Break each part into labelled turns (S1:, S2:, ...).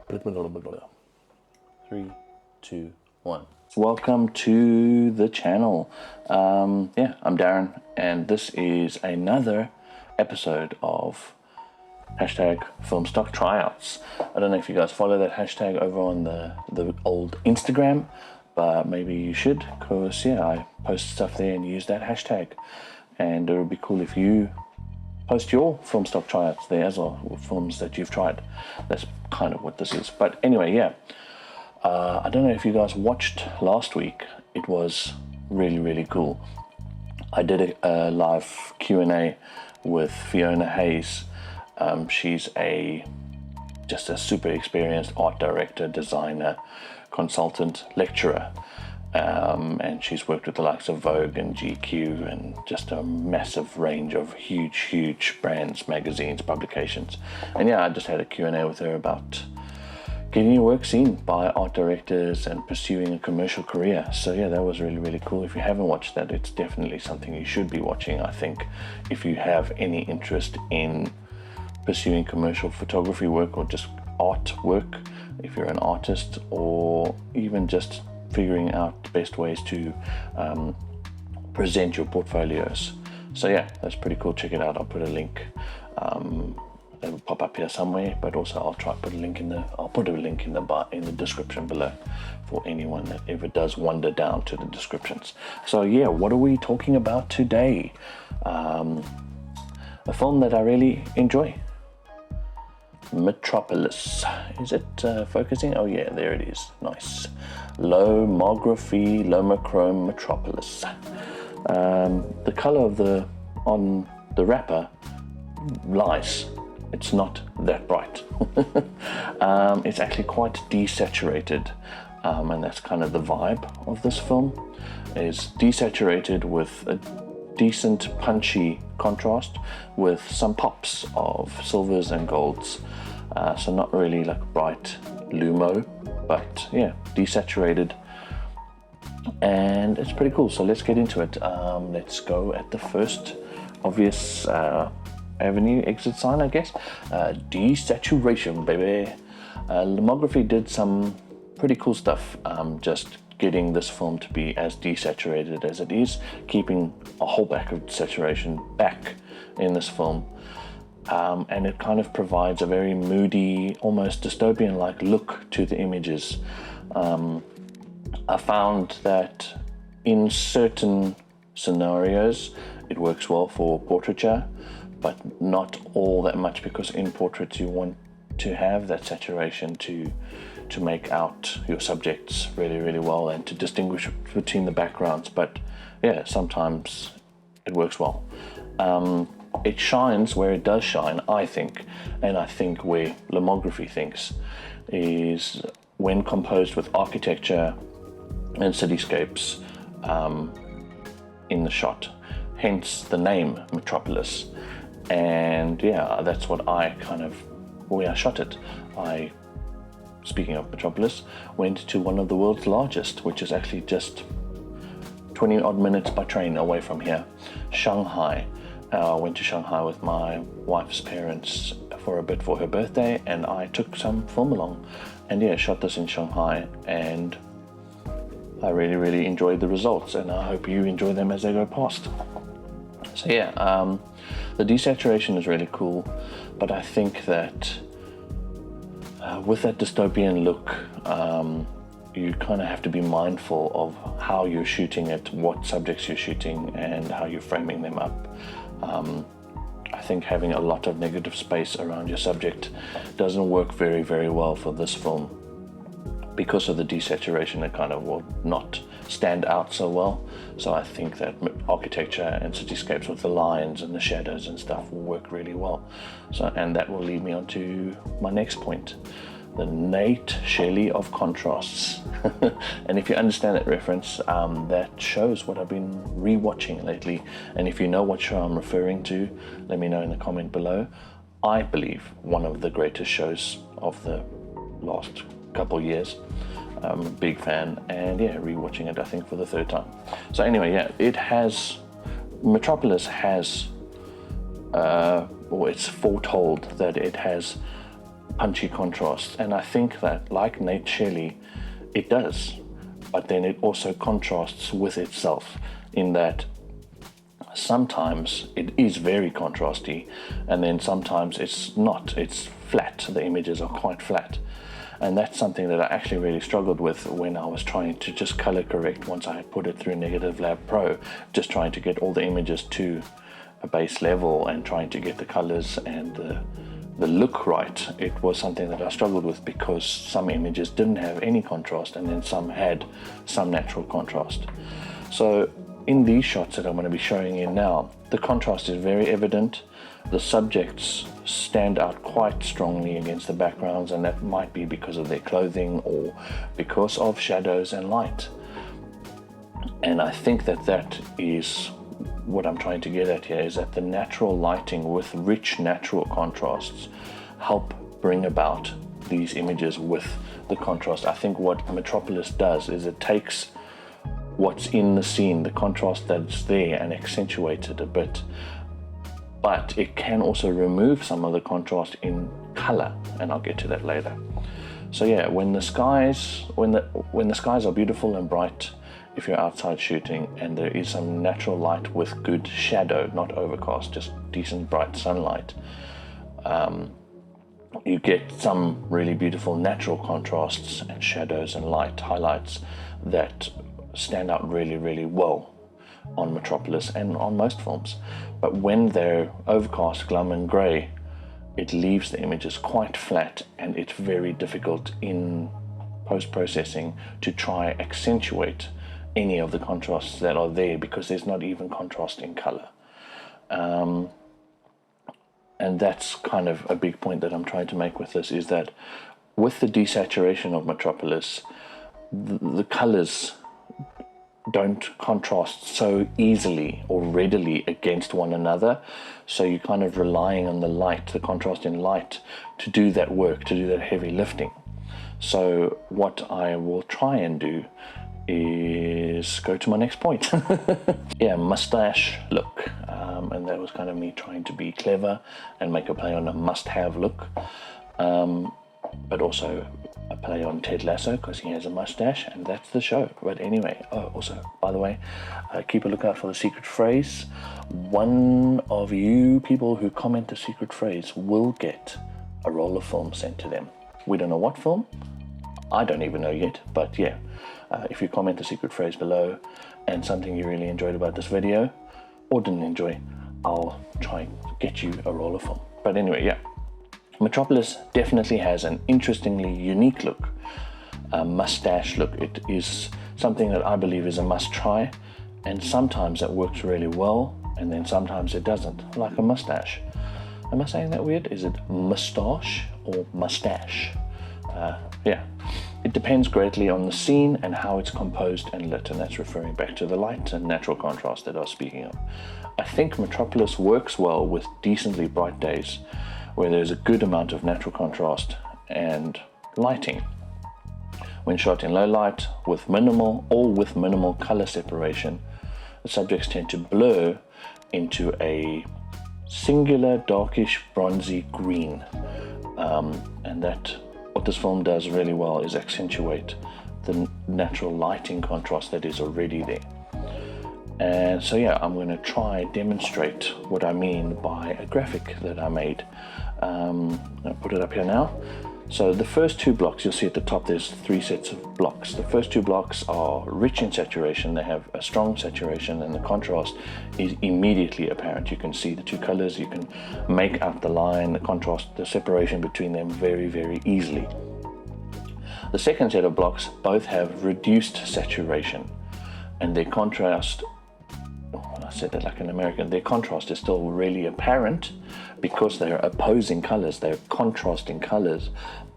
S1: 3, 2, 1. Welcome to the channel. I'm Darren, and this is another episode of hashtag filmstock tryouts. I don't know if you guys follow that hashtag over on the old Instagram, but maybe you should, because I post stuff there and use that hashtag, and it would be cool if you post your filmstock tryouts there as well, with films that you've tried. That's kind of what this is. But anyway, I don't know if you guys watched last week. It was really cool. I did a live Q&A with Fiona Hayes. She's just a super experienced art director, designer, consultant, lecturer, and she's worked with the likes of Vogue and GQ and just a massive range of huge brands, magazines, publications. And I just had a Q&A with her about getting your work seen by art directors and pursuing a commercial career. So that was really cool. If you haven't watched that, it's definitely something you should be watching, I think, if you have any interest in pursuing commercial photography work or just art work, if you're an artist, or even just figuring out the best ways to present your portfolios. So that's pretty cool. Check it out. I'll put a link. It will pop up here somewhere, but also I'll try to put a link in the description below for anyone that ever does wander down to the descriptions. So what are we talking about today? A film that I really enjoy. Metropolis. Is it focusing? Oh yeah, there it is. Nice. Lomochrome Metropolis. The color on the wrapper lies. It's not that bright. It's actually quite desaturated, and that's kind of the vibe of this film. Is desaturated with a decent punchy contrast with some pops of silvers and golds. So not really like bright Lomo, but desaturated, and it's pretty cool. So let's get into it. Let's go at the first obvious avenue exit sign, I guess. Desaturation Baby. Lomography did some pretty cool stuff, just getting this film to be as desaturated as it is, keeping a whole back of saturation back in this film, and it kind of provides a very moody, almost dystopian-like look to the images. I found that in certain scenarios it works well for portraiture, but not all that much, because in portraits you want to have that saturation to make out your subjects really well and to distinguish between the backgrounds. But sometimes it works well. It shines where it does shine, I think, and I think where Lomography thinks is when composed with architecture and cityscapes in the shot, hence the name Metropolis. And that's what I where I shot it. Speaking of Metropolis, went to one of the world's largest, which is actually just 20 odd minutes by train away from here, Shanghai. I went to Shanghai with my wife's parents for a bit for her birthday, and I took some film along, and shot this in Shanghai, and I really enjoyed the results, and I hope you enjoy them as they go past. So the desaturation is really cool, but I think that with that dystopian look, you kind of have to be mindful of how you're shooting it, what subjects you're shooting, and how you're framing them up. I think having a lot of negative space around your subject doesn't work very well for this film. Because of the desaturation, it kind of will not stand out so well. So I think that architecture and cityscapes with the lines and the shadows and stuff will work really well. And that will lead me on to my next point, the Shelly of contrasts. And if you understand that reference, that shows what I've been rewatching lately. And if you know what show I'm referring to, let me know in the comment below. I believe one of the greatest shows of the last couple years. I'm a big fan, and rewatching it I think for the third time. So anyway, Metropolis has or it's foretold that it has punchy contrasts, and I think that, like Nate Shelley, it does, but then it also contrasts with itself in that sometimes it is very contrasty, and then sometimes it's not, it's flat, the images are quite flat. And that's something that I actually really struggled with when I was trying to just color correct once I had put it through Negative Lab Pro, just trying to get all the images to a base level and trying to get the colors and the look right. It was something that I struggled with because some images didn't have any contrast and then some had some natural contrast. So in these shots that I'm going to be showing you now, the contrast is very evident. The subjects stand out quite strongly against the backgrounds, and that might be because of their clothing or because of shadows and light. And I think that that is what I'm trying to get at here, is that the natural lighting with rich natural contrasts help bring about these images with the contrast. I think what Metropolis does is it takes what's in the scene, the contrast that's there, and accentuates it a bit, but it can also remove some of the contrast in color, and I'll get to that later. So yeah, when the skies are beautiful and bright, if you're outside shooting and there is some natural light with good shadow, not overcast, just decent bright sunlight, you get some really beautiful natural contrasts and shadows and light highlights that stand out really, really well on Metropolis and on most films. But when they're overcast, glum and grey, it leaves the images quite flat, and it's very difficult in post-processing to try accentuate any of the contrasts that are there, because there's not even contrast in color. And that's kind of a big point that I'm trying to make with this, is that with the desaturation of Metropolis, the colors don't contrast so easily or readily against one another, so you're kind of relying on the light, the contrast in light, to do that work, to do that heavy lifting. So what I will try and do is go to my next point. Yeah, mustache look, and that was kind of me trying to be clever and make a play on a must-have look, but also a play on Ted Lasso because he has a mustache, and that's the show. But anyway, also, by the way, keep a lookout for the secret phrase. One of you people who comment the secret phrase will get a roll of film sent to them. We don't know what film, I don't even know yet, but yeah, if you comment the secret phrase below and something you really enjoyed about this video or didn't enjoy, I'll try and get you a roll of film. But anyway, yeah, Metropolis definitely has an interestingly unique look, a mustache look. It is something that I believe is a must try, and sometimes it works really well and then sometimes it doesn't, like a mustache. Am I saying that weird? Is it mustache or mustache? Yeah, it depends greatly on the scene and how it's composed and lit, and that's referring back to the light and natural contrast that I was speaking of. I think Metropolis works well with decently bright days where there's a good amount of natural contrast and lighting. When shot in low light with minimal color separation, the subjects tend to blur into a singular darkish bronzy green, and that what this film does really well is accentuate the natural lighting contrast that is already there. And so yeah, I'm going to try demonstrate what I mean by a graphic that I made. I'll put it up here now. So the first two blocks, you'll see at the top there's 3 sets of blocks. The first 2 blocks are rich in saturation, they have a strong saturation, and the contrast is immediately apparent. You can see the 2 colors, you can make out the line, the contrast, the separation between them very, very easily. The second set of blocks both have reduced saturation, and their contrast, I said that like an American, their contrast is still really apparent because they're opposing colors, they're contrasting colors,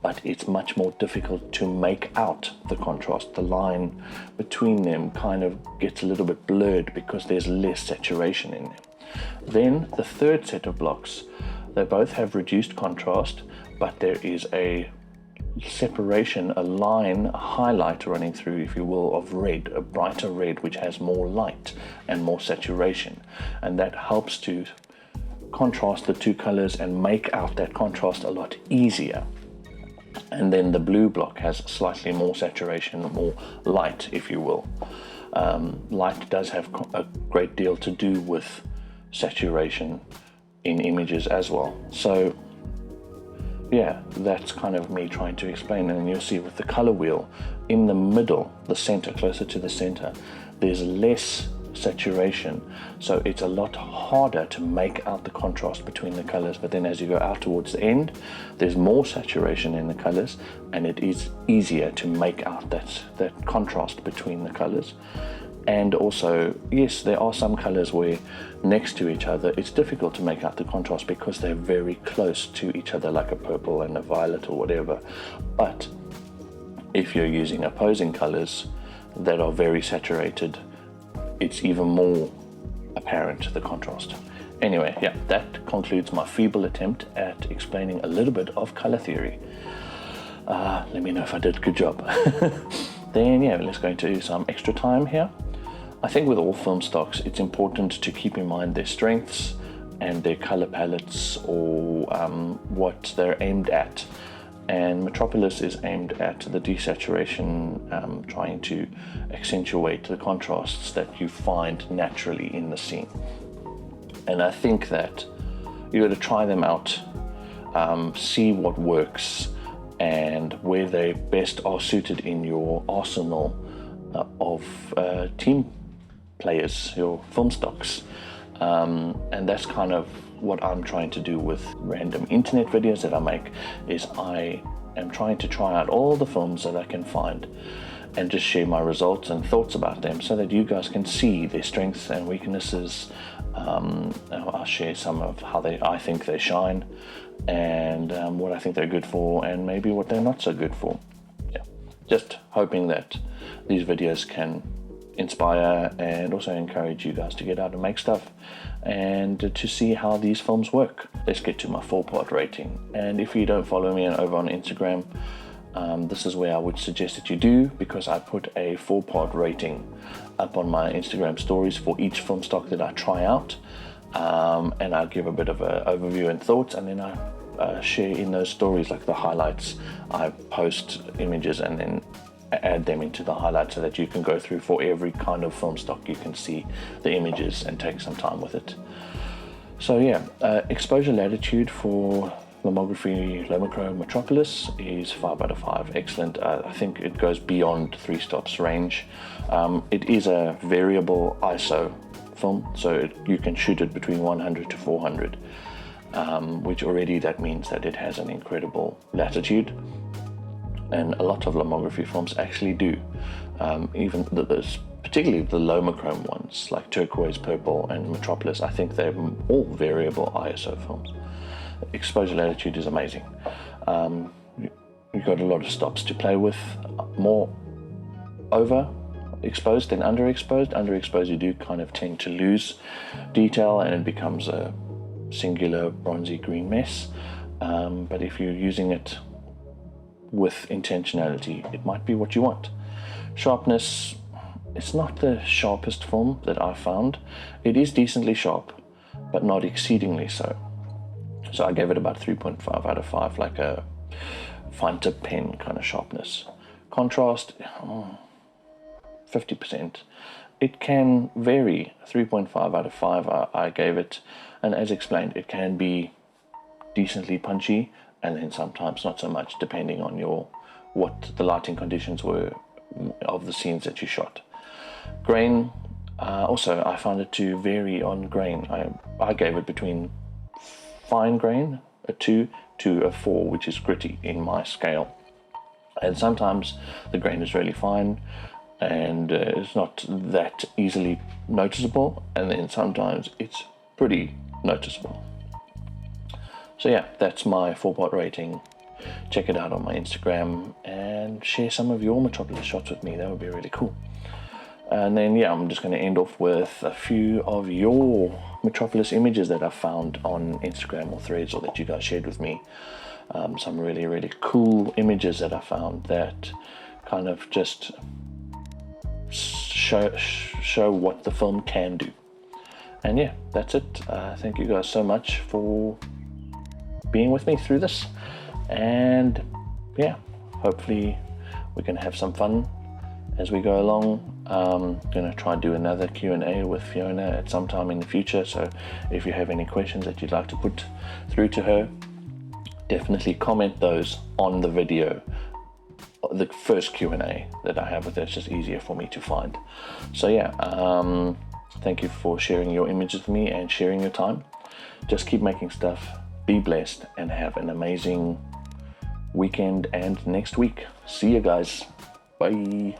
S1: but it's much more difficult to make out the contrast. The line between them kind of gets a little bit blurred because there's less saturation in them. Then the third set of blocks, they both have reduced contrast, but there is a separation, a line, a highlight running through, if you will, of red, a brighter red which has more light and more saturation, and that helps to contrast the 2 colors and make out that contrast a lot easier. and then the blue block has slightly more saturation, more light, if you will. Light does have a great deal to do with saturation in images as well. So yeah, that's kind of me trying to explain. And you'll see with the color wheel in the middle, the center, closer to the center, there's less saturation, so it's a lot harder to make out the contrast between the colors. But then as you go out towards the end, there's more saturation in the colors, and it is easier to make out that contrast between the colors. And also, yes, there are some colors where next to each other it's difficult to make out the contrast because they're very close to each other, like a purple and a violet or whatever. But if you're using opposing colors that are very saturated, it's even more apparent, the contrast. Anyway, yeah, that concludes my feeble attempt at explaining a little bit of color theory. Let me know if I did a good job. Then yeah, let's go into some extra time here. I think with all film stocks, it's important to keep in mind their strengths and their color palettes, or what they're aimed at. And Metropolis is aimed at the desaturation, trying to accentuate the contrasts that you find naturally in the scene. And I think that you got to try them out, see what works and where they best are suited in your arsenal of team players, your film stocks. And that's kind of what I'm trying to do with random internet videos that I make, is I am trying to try out all the films that I can find and just share my results and thoughts about them so that you guys can see their strengths and weaknesses. I'll share some of how I think they shine, and what I think they're good for, and maybe what they're not so good for. Yeah, just hoping that these videos can inspire and also encourage you guys to get out and make stuff and to see how these films work. Let's get to my 4-part rating. And if you don't follow me over on Instagram, this is where I would suggest that you do, because I put a 4-part rating up on my Instagram stories for each film stock that I try out, and I give a bit of an overview and thoughts, and then I share in those stories, like the highlights. I post images and then add them into the highlights so that you can go through for every kind of film stock. You can see the images and take some time with it. So yeah, exposure latitude for Lomochrome Metropolis is 5 out of 5. Excellent. I think it goes beyond 3 stops range. It is a variable ISO film, so you can shoot it between 100 to 400, which already that means that it has an incredible latitude. And a lot of lomography films actually do. Even particularly the Lomochrome ones, like Turquoise, Purple, and Metropolis, I think they're all variable ISO films. Exposure latitude is amazing. You've got a lot of stops to play with, more overexposed than underexposed. Underexposed, you do kind of tend to lose detail and it becomes a singular bronzy green mess. But if you're using it with intentionality, it might be what you want. Sharpness, it's not the sharpest film that I've found. It is decently sharp, but not exceedingly so. So I gave it about 3.5 out of 5, like a fine tip pen kind of sharpness. Contrast, 50%. It can vary. 3.5 out of 5 I gave it, and as explained, it can be decently punchy, and then sometimes not so much, depending on what the lighting conditions were of the scenes that you shot. Grain, also I found it to vary on grain. I gave it between fine grain, a 2, to a 4, which is gritty in my scale. And sometimes the grain is really fine and it's not that easily noticeable, and then sometimes it's pretty noticeable. So yeah, that's my 4-part rating. Check it out on my Instagram and share some of your Metropolis shots with me. That would be really cool. And then yeah, I'm just going to end off with a few of your Metropolis images that I found on Instagram or Threads, or that you guys shared with me. Some really, really cool images that I found that kind of just show what the film can do. And yeah, that's it. Thank you guys so much for being with me through this, and yeah, hopefully we can have some fun as we go along. Gonna try and do another Q&A with Fiona at some time in the future, so if you have any questions that you'd like to put through to her, definitely comment those on the video, the first Q&A that I have with her. It's just easier for me to find. So yeah, thank you for sharing your images with me and sharing your time. Just keep making stuff, be blessed, and have an amazing weekend and next week. See you guys. Bye.